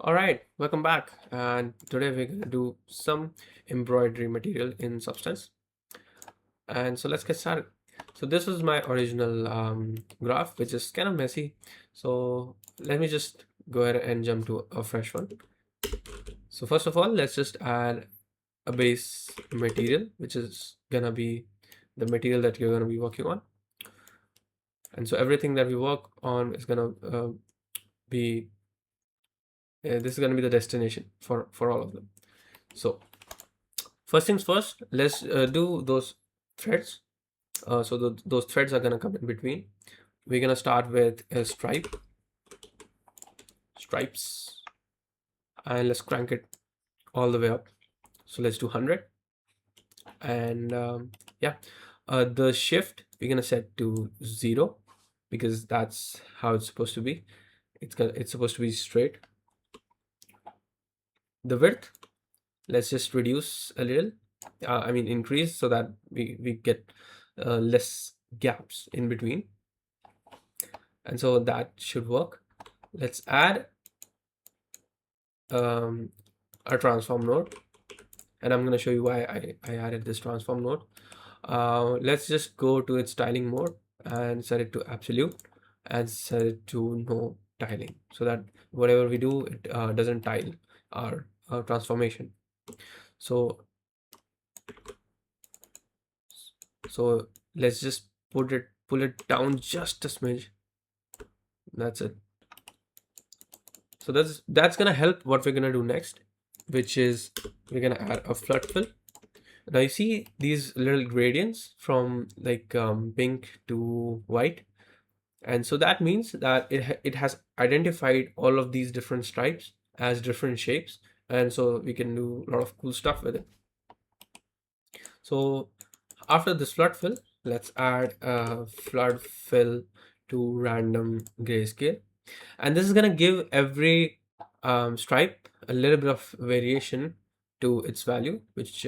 All right, welcome back. And today we're going to do some embroidery material in Substance. And so let's get started. So this is my original graph, which is kind of messy. So let me just go ahead and jump to a fresh one. So first of all, let's just add a base material, which is gonna be the material that you're gonna be working on. And so everything that we work on is gonna be this is gonna be the destination for all of them. So first things first, let's do those threads. So those threads are gonna come in between. We're gonna start with a stripes, and let's crank it all the way up. So let's do 100, and yeah, the shift we're gonna set to 0 because that's how it's supposed to be. It's supposed to be straight. The width, let's just reduce a little. I mean increase so that we get less gaps in between, and so that should work. Let's add a transform node, and I'm going to show you why I added this transform node. Let's just go to its tiling mode and set it to absolute and set it to no tiling, so that whatever we do, it doesn't tile our transformation. So let's just pull it down just a smidge. That's it. So that's gonna help what we're gonna do next, which is we're gonna add a flood fill. Now you see these little gradients from like pink to white, and so that means that it has identified all of these different stripes as different shapes, and so we can do a lot of cool stuff with it. So after this flood fill, let's add a flood fill to random grayscale, and this is gonna give every stripe a little bit of variation to its value, which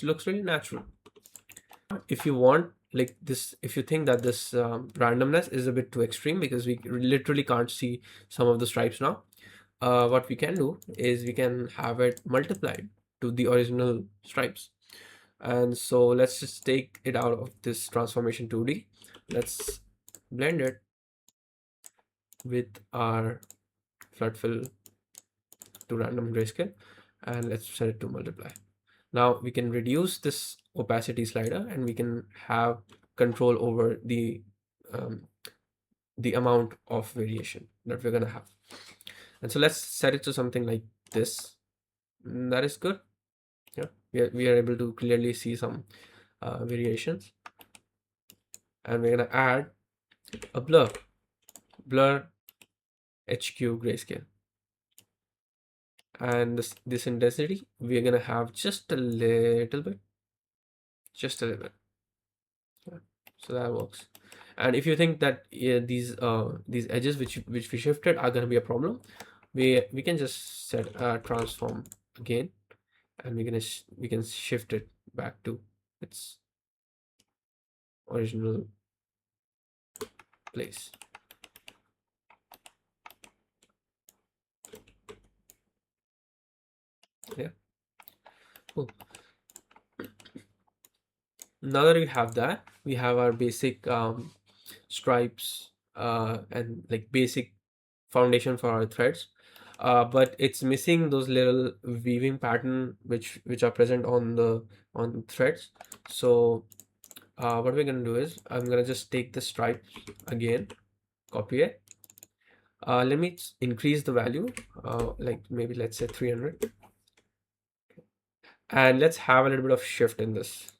looks really natural. If you want like this, if you think that this randomness is a bit too extreme because we literally can't see some of the stripes now, what we can do is we can have it multiplied to the original stripes. And so let's just take it out of this transformation 2D. Let's blend it with our flood fill to random grayscale, and let's set it to multiply. Now we can reduce this opacity slider, and we can have control over um, the amount of variation that we're gonna have. And so let's set it to something like this. That is good. Yeah, we are able to clearly see some variations, and we're gonna add a blur HQ grayscale, and this intensity we're gonna have just a little bit, just a little bit. Yeah. So that works. And if you think that these edges which we shifted are going to be a problem, we can just set a transform again, and we can shift it back to its original place. Yeah, cool. Now that we have that, we have our basic stripes and like basic foundation for our threads, but it's missing those little weaving pattern which are present on the threads. So what we're gonna do is I'm gonna just take the stripe again, copy it. Let me increase the value, like maybe let's say 300, and let's have a little bit of shift in this,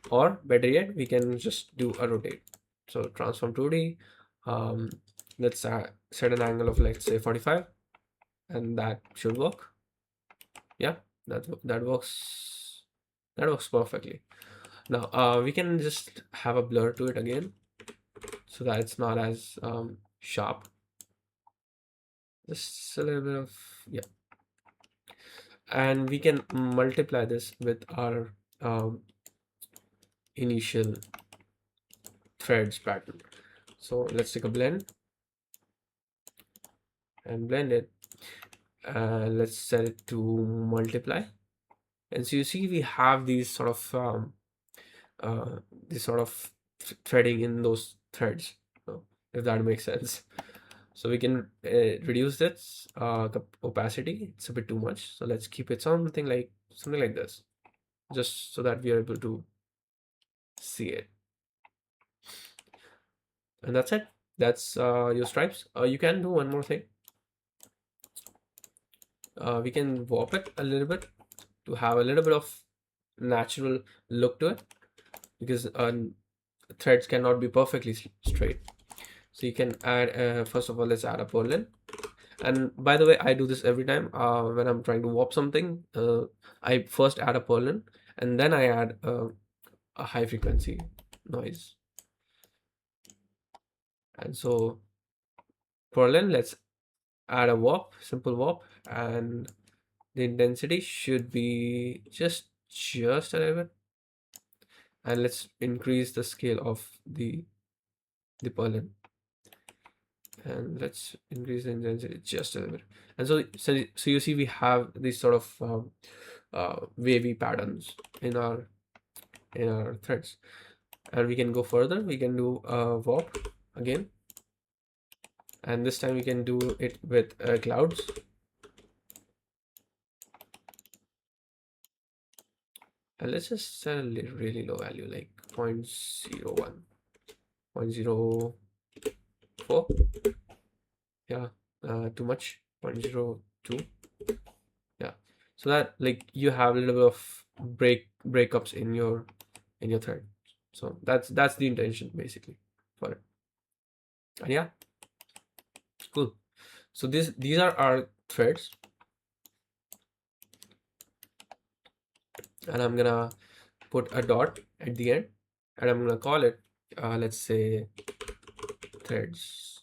or better yet, we can just do a rotate. So transform 2D, let's set an angle of, let's say, 45, and that should work. Yeah, that works perfectly. Now we can just have a blur to it again so that it's not as sharp. Just a little bit of, yeah, and we can multiply this with our initial threads pattern. So let's take a blend and blend it. and let's set it to multiply. And so you see we have uh, these sort of threading in those threads, if that makes sense. So we can reduce this opacity. It's a bit too much, so let's keep it something like this, just so that we are able to see it. And that's it. That's your stripes. You can do one more thing. We can warp it a little bit to have a little bit of natural look to it, because threads cannot be perfectly straight. So you can add, first of all, let's add a purlin. And by the way, I do this every time when I'm trying to warp something. I first add a purlin, and then I add a high frequency noise. And so purlin, let's add a warp, simple warp, and the intensity should be just a little bit. And let's increase the scale of the purlin, and let's increase the intensity just a little bit. And so you see we have these sort of wavy patterns in our threads. And we can go further. We can do a warp again, and this time we can do it with clouds. And let's just set a really low value, like 0.01, 0.04. Yeah, too much. 0.02. Yeah, so that like you have a little bit of breakups in your thread. So that's the intention basically for it. And yeah, cool. So these are our threads, and I'm gonna put a dot at the end, and I'm gonna call it let's say threads.